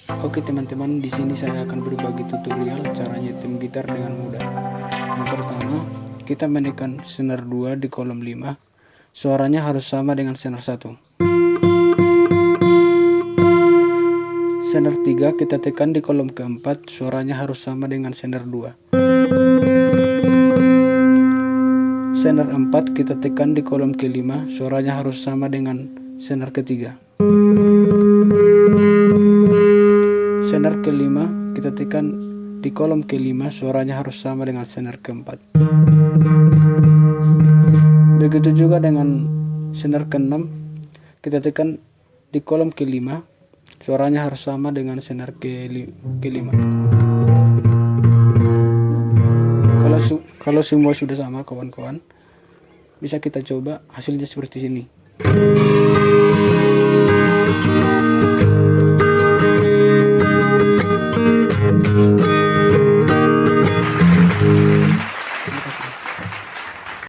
Oke teman-teman, di sini saya akan berbagi tutorial cara nyetim gitar dengan mudah. Yang pertama, kita menekan senar 2 di kolom 5. Suaranya harus sama dengan senar 1. Senar 3 kita tekan di kolom keempat, suaranya harus sama dengan senar 2. Senar 4 kita tekan di kolom kelima, suaranya harus sama dengan senar ketiga. Senar kelima kita tekan di kolom kelima, suaranya harus sama dengan senar keempat. Begitu juga dengan senar keenam, kita tekan di kolom kelima, suaranya harus sama dengan senar kelima. Kalau semua sudah sama kawan-kawan, bisa kita coba hasilnya seperti ini.